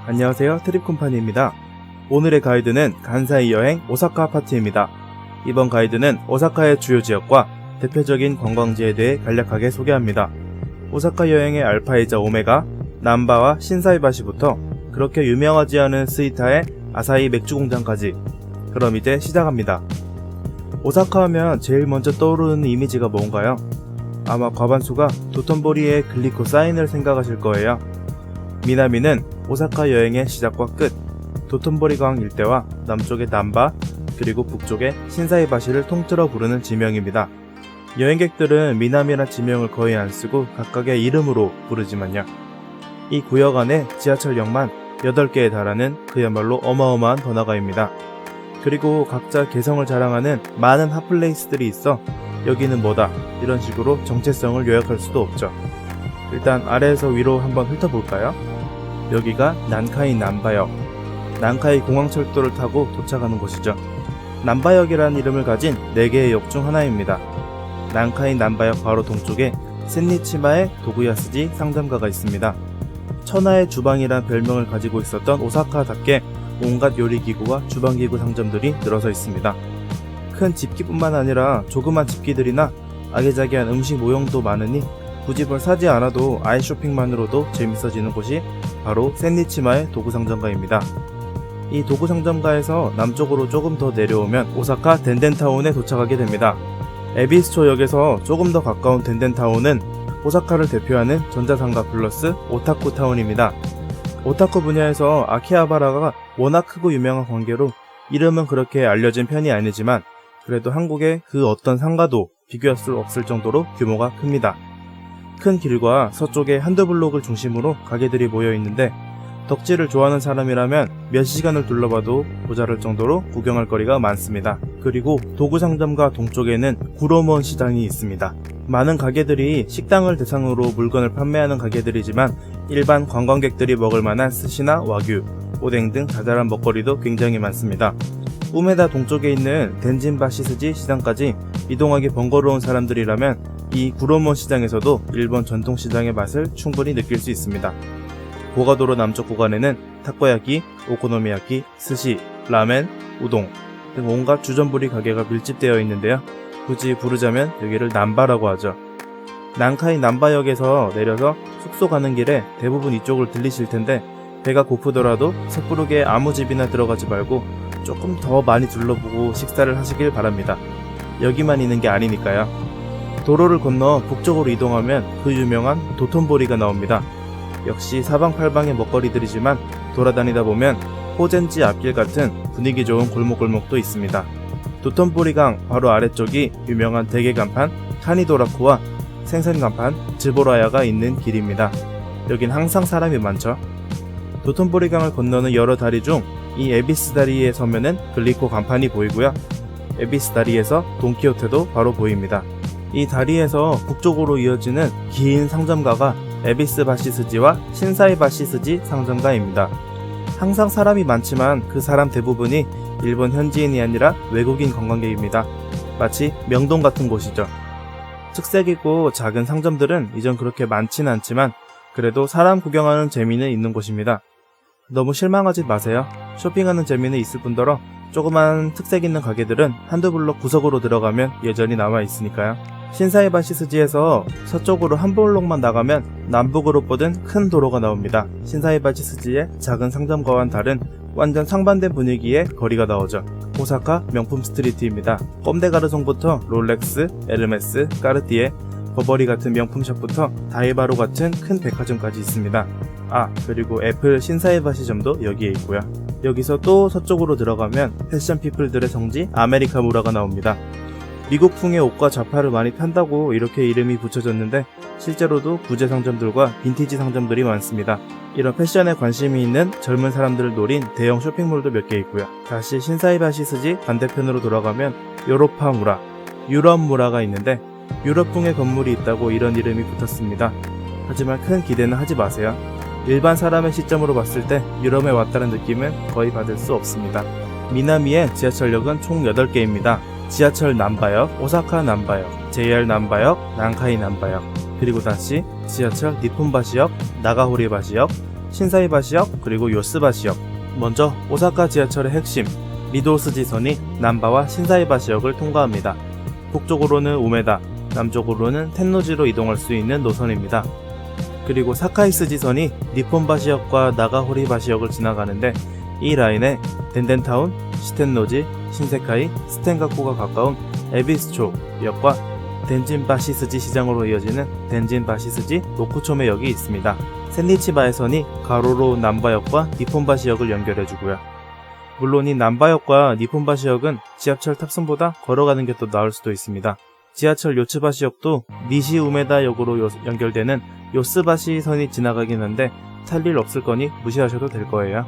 안녕하세요, 트립컴퍼니입니다. 오늘의 가이드는 간사이 여행 오사카 파트입니다. 이번 가이드는 오사카의 주요 지역과 대표적인 관광지에 대해 간략하게 소개합니다. 오사카 여행의 알파이자 오메가, 남바와 신사이바시부터 그렇게 유명하지 않은 스이타의 아사히 맥주공장까지. 그럼 이제 시작합니다. 오사카 하면 제일 먼저 떠오르는 이미지가 뭔가요? 아마 과반수가 도톤보리의 글리코사인을 생각하실 거예요. 미나미는 오사카 여행의 시작과 끝, 도톤보리강 일대와 남쪽의 남바, 그리고 북쪽의 신사이바시를 통틀어 부르는 지명입니다. 여행객들은 미나미란 지명을 거의 안 쓰고 각각의 이름으로 부르지만요. 이 구역 안에 지하철역만 8개에 달하는 그야말로 어마어마한 번화가입니다. 그리고 각자 개성을 자랑하는 많은 핫플레이스들이 있어 여기는 뭐다 이런 식으로 정체성을 요약할 수도 없죠. 일단 아래에서 위로 한번 훑어볼까요? 여기가 난카이 남바역, 난카이 공항철도를 타고 도착하는 곳이죠. 남바역이라는 이름을 가진 4개의 역 중 하나입니다. 난카이 남바역 바로 동쪽에 센니치마의 도구야스지 상점가가 있습니다. 천하의 주방이란 별명을 가지고 있었던 오사카답게 온갖 요리기구와 주방기구 상점들이 늘어서 있습니다. 큰 집기뿐만 아니라 조그만 집기들이나 아기자기한 음식 모형도 많으니 굳이 뭘 사지 않아도 아이 쇼핑만으로도 재밌어지는 곳이 바로 센니치마의 도구상점가입니다. 이 도구상점가에서 남쪽으로 조금 더 내려오면 오사카 덴덴타운에 도착하게 됩니다. 에비스초역에서 조금 더 가까운 덴덴타운은 오사카를 대표하는 전자상가 플러스 오타쿠 타운입니다. 오타쿠 분야에서 아키하바라가 워낙 크고 유명한 관계로 이름은 그렇게 알려진 편이 아니지만 그래도 한국의 그 어떤 상가도 비교할 수 없을 정도로 규모가 큽니다. 큰 길과 서쪽에 한두 블록을 중심으로 가게들이 모여 있는데 덕질을 좋아하는 사람이라면 몇 시간을 둘러봐도 모자랄 정도로 구경할 거리가 많습니다. 그리고 도구상점가 동쪽에는 구로몬 시장이 있습니다. 많은 가게들이 식당을 대상으로 물건을 판매하는 가게들이지만 일반 관광객들이 먹을 만한 스시나 와규, 오뎅 등 자잘한 먹거리도 굉장히 많습니다. 우메다 동쪽에 있는 덴진바시스지 시장까지 이동하기 번거로운 사람들이라면 이 구로몬 시장에서도 일본 전통시장의 맛을 충분히 느낄 수 있습니다. 고가도로 남쪽 구간에는 타코야키, 오코노미야키, 스시, 라멘, 우동 등 온갖 주전부리 가게가 밀집되어 있는데요. 굳이 부르자면 여기를 남바라고 하죠. 난카이 남바역에서 내려서 숙소 가는 길에 대부분 이쪽을 들리실 텐데 배가 고프더라도 섣부르게 아무 집이나 들어가지 말고 조금 더 많이 둘러보고 식사를 하시길 바랍니다. 여기만 있는 게 아니니까요. 도로를 건너 북쪽으로 이동하면 그 유명한 도톤보리가 나옵니다. 역시 사방팔방의 먹거리들이지만 돌아다니다 보면 호젠지 앞길 같은 분위기 좋은 골목골목도 있습니다. 도톤보리강 바로 아래쪽이 유명한 대게간판 카니도라쿠와 생선간판 즈보라야가 있는 길입니다. 여긴 항상 사람이 많죠. 도톤보리강을 건너는 여러 다리 중 이 에비스 다리에 서면은 글리코 간판이 보이고요. 에비스 다리에서 돈키호테도 바로 보입니다. 이 다리에서 북쪽으로 이어지는 긴 상점가가 에비스 바시스지와 신사이 바시스지 상점가입니다. 항상 사람이 많지만 그 사람 대부분이 일본 현지인이 아니라 외국인 관광객입니다. 마치 명동 같은 곳이죠. 특색있고 작은 상점들은 이전 그렇게 많진 않지만 그래도 사람 구경하는 재미는 있는 곳입니다. 너무 실망하지 마세요. 쇼핑하는 재미는 있을 뿐더러 조그만 특색있는 가게들은 한두 블록 구석으로 들어가면 여전히 남아있으니까요. 신사이바시스지에서 서쪽으로 한 블록만 나가면 남북으로 뻗은 큰 도로가 나옵니다. 신사이바시스지의 작은 상점가와는 다른 완전 상반된 분위기의 거리가 나오죠. 오사카 명품 스트리트입니다. 꼼데가르송부터 롤렉스, 에르메스, 까르띠에, 버버리 같은 명품샵부터 다이바로 같은 큰 백화점까지 있습니다. 그리고 애플 신사이바시점도 여기에 있고요. 여기서 또 서쪽으로 들어가면 패션 피플들의 성지 아메리카무라가 나옵니다. 미국풍의 옷과 자파를 많이 판다고 이렇게 이름이 붙여졌는데 실제로도 구제 상점들과 빈티지 상점들이 많습니다. 이런 패션에 관심이 있는 젊은 사람들을 노린 대형 쇼핑몰도 몇 개 있고요. 다시 신사이바시스지 반대편으로 돌아가면 요로파무라, 유럽무라가 있는데 유럽풍의 건물이 있다고 이런 이름이 붙었습니다. 하지만 큰 기대는 하지 마세요. 일반 사람의 시점으로 봤을 때 유럽에 왔다는 느낌은 거의 받을 수 없습니다. 미나미의 지하철역은 총 8개입니다. 지하철 남바역, 오사카 남바역, JR 남바역, 난카이 남바역, 그리고 다시 지하철 니폰바시역, 나가호리바시역, 신사이바시역 그리고 요스바시역. 먼저 오사카 지하철의 핵심 미도스지선이 난바와 신사이바시역을 통과합니다. 북쪽으로는 우메다, 남쪽으로는 텐노지로 이동할 수 있는 노선입니다. 그리고 사카이스지선이 니폰바시역과 나가호리바시역을 지나가는데 이 라인에 덴덴타운, 시텐노지, 신세카이, 스텐가쿠가 가까운 에비스초역과 덴진바시스지 시장으로 이어지는 덴진바시스지 노쿠초메역이 있습니다. 센니치바에선이 가로로 남바역과 니폰바시역을 연결해주고요. 물론 이 남바역과 니폰바시역은 지하철 탑승보다 걸어가는 게 더 나을 수도 있습니다. 지하철 요츠바시역도 니시우메다역으로 연결되는 요스바시선이 지나가긴 한데 탈 일 없을 거니 무시하셔도 될 거예요.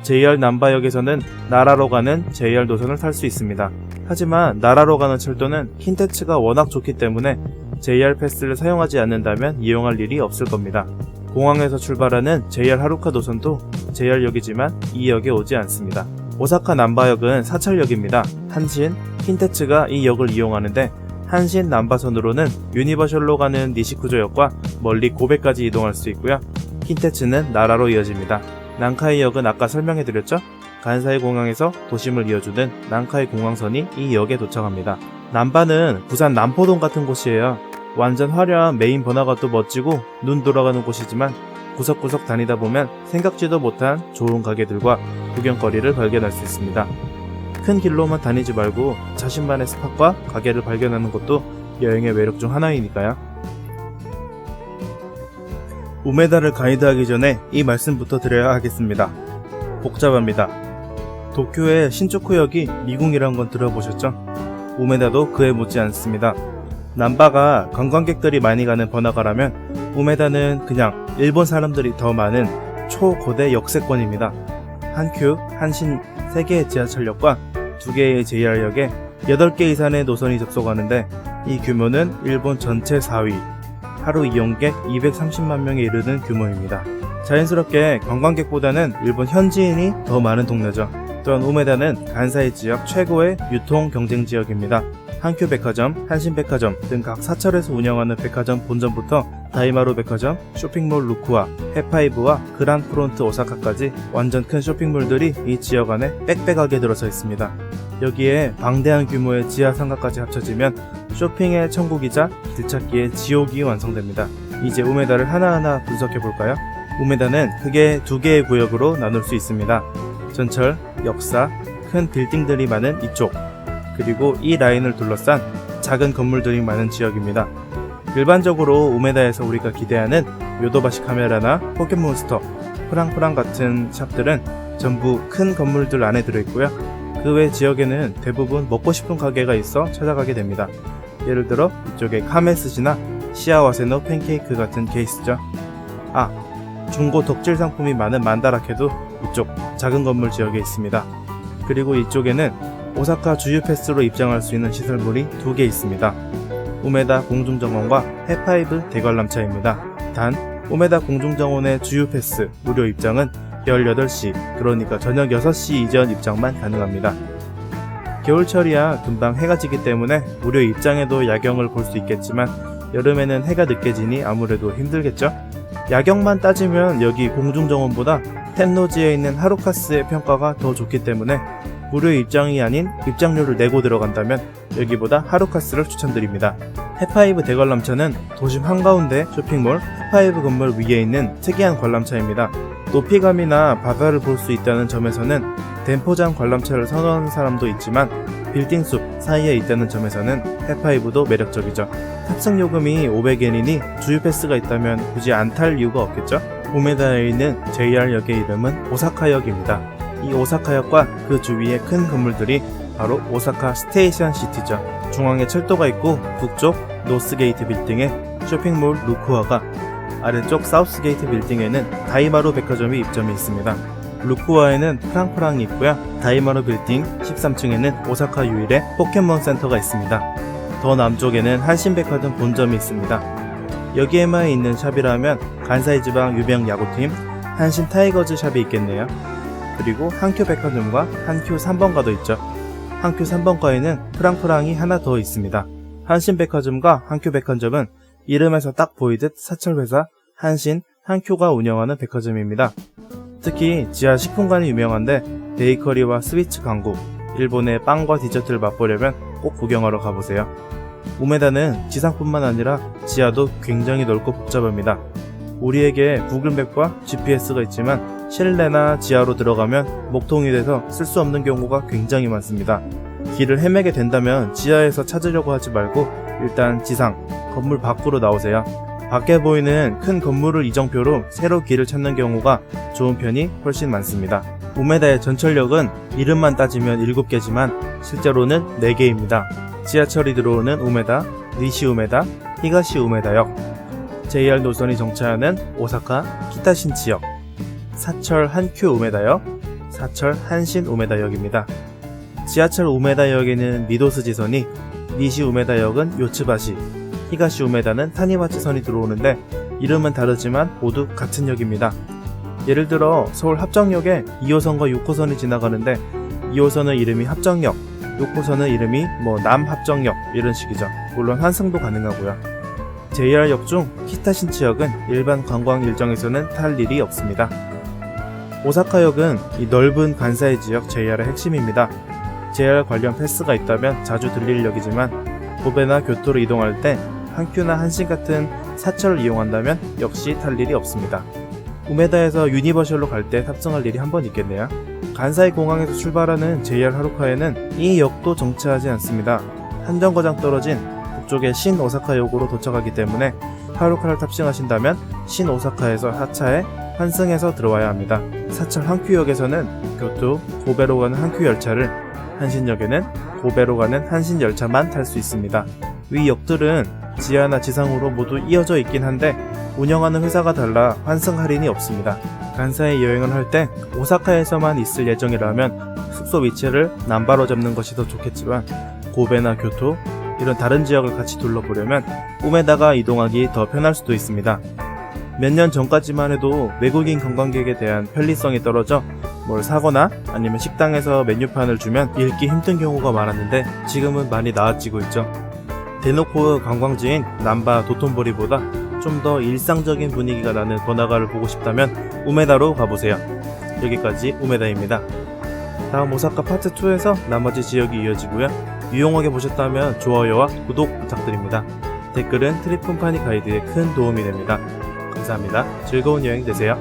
JR 남바역에서는 나라로 가는 JR 노선을 탈 수 있습니다. 하지만 나라로 가는 철도는 킨테츠가 워낙 좋기 때문에 JR 패스를 사용하지 않는다면 이용할 일이 없을 겁니다. 공항에서 출발하는 JR 하루카 노선도 JR역이지만 이 역에 오지 않습니다. 오사카 남바역은 사찰역입니다. 한신, 킨테츠가 이 역을 이용하는데 한신 남바선으로는 유니버셜로 가는 니시쿠조역과 멀리 고베까지 이동할 수 있고요. 킨테츠는 나라로 이어집니다. 난카이역은 아까 설명해드렸죠? 간사이 공항에서 도심을 이어주는 난카이 공항선이 이 역에 도착합니다. 남바는 부산 남포동 같은 곳이에요. 완전 화려한 메인 번화가도 멋지고 눈 돌아가는 곳이지만 구석구석 다니다 보면 생각지도 못한 좋은 가게들과 구경거리를 발견할 수 있습니다. 큰 길로만 다니지 말고 자신만의 스팟과 가게를 발견하는 것도 여행의 매력 중 하나이니까요. 우메다를 가이드하기 전에 이 말씀부터 드려야 하겠습니다. 복잡합니다. 도쿄의 신주쿠역이 미궁이란 건 들어보셨죠? 우메다도 그에 못지 않습니다. 남바가 관광객들이 많이 가는 번화가라면 우메다는 그냥 일본 사람들이 더 많은 초고대 역세권입니다. 한큐, 한신 3개의 지하철역과 2개의 JR역에 8개 이상의 노선이 접속하는데 이 규모는 일본 전체 4위, 하루 이용객 230만 명에 이르는 규모입니다. 자연스럽게 관광객보다는 일본 현지인이 더 많은 동네죠. 또한 우메다는 간사이 지역 최고의 유통 경쟁 지역입니다. 한큐 백화점, 한신 백화점 등 각 사찰에서 운영하는 백화점 본점부터 다이마루 백화점, 쇼핑몰 루쿠아, 해파이브와 그란프론트 오사카까지 완전 큰 쇼핑몰들이 이 지역 안에 빽빽하게 들어서 있습니다. 여기에 방대한 규모의 지하 상가까지 합쳐지면 쇼핑의 천국이자 들찾기의 지옥이 완성됩니다. 이제 우메다를 하나하나 분석해볼까요? 우메다는 크게 2개의 구역으로 나눌 수 있습니다. 전철, 역사, 큰 빌딩들이 많은 이쪽, 그리고 이 라인을 둘러싼 작은 건물들이 많은 지역입니다. 일반적으로 우메다에서 우리가 기대하는 요도바시 카메라나 포켓몬스터, 프랑프랑 같은 샵들은 전부 큰 건물들 안에 들어있고요. 그 외 지역에는 대부분 먹고 싶은 가게가 있어 찾아가게 됩니다. 예를 들어 이쪽에 카메스시나 시아와세노 팬케이크 같은 케이스죠. 중고 덕질 상품이 많은 만다라케도 이쪽 작은 건물 지역에 있습니다. 그리고 이쪽에는 오사카 주유 패스로 입장할 수 있는 시설물이 2개 있습니다. 우메다 공중정원과 해파이브 대관람차입니다. 단 우메다 공중정원의 주유 패스 무료 입장은 18시, 그러니까 저녁 6시 이전 입장만 가능합니다. 겨울철이야 금방 해가 지기 때문에 무료 입장에도 야경을 볼 수 있겠지만 여름에는 해가 늦게 지니 아무래도 힘들겠죠? 야경만 따지면 여기 공중정원보다 텐노지에 있는 하루카스의 평가가 더 좋기 때문에 무료 입장이 아닌 입장료를 내고 들어간다면 여기보다 하루카스를 추천드립니다. 해파이브 대관람차는 도심 한가운데 쇼핑몰 해파이브 건물 위에 있는 특이한 관람차입니다. 높이감이나 바다를 볼 수 있다는 점에서는 덴포장 관람차를 선호하는 사람도 있지만 빌딩숲 사이에 있다는 점에서는 해파이브도 매력적이죠. 탑승 요금이 500엔이니 주유 패스가 있다면 굳이 안 탈 이유가 없겠죠? 우메다에 있는 JR역의 이름은 오사카역입니다. 이 오사카역과 그 주위의 큰 건물들이 바로 오사카 스테이션 시티죠. 중앙에 철도가 있고 북쪽 노스게이트 빌딩에 쇼핑몰 루쿠아가, 아래쪽 사우스게이트 빌딩에는 다이마루 백화점이 입점해 있습니다. 루쿠아에는 프랑프랑이 있고요. 다이마루 빌딩 13층에는 오사카 유일의 포켓몬 센터가 있습니다. 더 남쪽에는 한신백화점 본점이 있습니다. 여기에만 있는 샵이라면 간사이 지방 유명 야구팀 한신 타이거즈 샵이 있겠네요. 그리고 한큐 백화점과 한큐 3번가도 있죠. 한큐 3번가에는 프랑프랑이 하나 더 있습니다. 한신 백화점과 한큐 백화점은 이름에서 딱 보이듯 사철회사 한신, 한큐가 운영하는 백화점입니다. 특히 지하 식품관이 유명한데 베이커리와 스위츠 강국, 일본의 빵과 디저트를 맛보려면 꼭 구경하러 가보세요. 우메다는 지상뿐만 아니라 지하도 굉장히 넓고 복잡합니다. 우리에게 구글맵과 GPS가 있지만 실내나 지하로 들어가면 목통이 돼서 쓸 수 없는 경우가 굉장히 많습니다. 길을 헤매게 된다면 지하에서 찾으려고 하지 말고 일단 지상, 건물 밖으로 나오세요. 밖에 보이는 큰 건물을 이정표로 새로 길을 찾는 경우가 좋은 편이 훨씬 많습니다. 우메다의 전철역은 이름만 따지면 7개지만 실제로는 4개입니다. 지하철이 들어오는 우메다, 니시 우메다, 히가시 우메다역, JR 노선이 정차하는 오사카 키타신치역, 사철 한큐 우메다역, 사철 한신 우메다역입니다. 지하철 우메다역에는 미도스 지선이, 니시 우메다역은 요츠바시, 히가시 우메다는 타니마치선이 들어오는데 이름은 다르지만 모두 같은 역입니다. 예를 들어 서울 합정역에 2호선과 6호선이 지나가는데 2호선의 이름이 합정역, 6호선의 이름이 남합정역 이런 식이죠. 물론 환승도 가능하고요. JR역 중 키타신치역은 일반 관광 일정에서는 탈 일이 없습니다. 오사카역은 이 넓은 간사이 지역 JR의 핵심입니다. JR 관련 패스가 있다면 자주 들릴 역이지만 고베나 교토로 이동할 때 한큐나 한신 같은 사철을 이용한다면 역시 탈 일이 없습니다. 우메다에서 유니버셜로 갈 때 탑승할 일이 한 번 있겠네요. 간사이 공항에서 출발하는 JR 하루카에는 이 역도 정차하지 않습니다. 한정거장 떨어진 북쪽의 신 오사카역으로 도착하기 때문에 하루카를 탑승하신다면 신 오사카에서 하차해 환승해서 들어와야 합니다. 사철 한큐역에서는 교토, 고베로 가는 한큐 열차를, 한신역에는 고베로 가는 한신 열차만 탈 수 있습니다. 위 역들은 지하나 지상으로 모두 이어져 있긴 한데 운영하는 회사가 달라 환승 할인이 없습니다. 간사이 여행을 할 때 오사카에서만 있을 예정이라면 숙소 위치를 남바로 잡는 것이 더 좋겠지만 고베나 교토 이런 다른 지역을 같이 둘러보려면 우메다가 이동하기 더 편할 수도 있습니다. 몇 년 전까지만 해도 외국인 관광객에 대한 편리성이 떨어져 뭘 사거나 아니면 식당에서 메뉴판을 주면 읽기 힘든 경우가 많았는데 지금은 많이 나아지고 있죠. 대놓고 관광지인 남바 도톤보리보다 좀 더 일상적인 분위기가 나는 번화가를 보고 싶다면 우메다로 가보세요. 여기까지 우메다입니다. 다음 오사카 파트 2에서 나머지 지역이 이어지고요. 유용하게 보셨다면 좋아요와 구독 부탁드립니다. 댓글은 트립 콤파니 가이드에 큰 도움이 됩니다. 감사합니다. 즐거운 여행 되세요.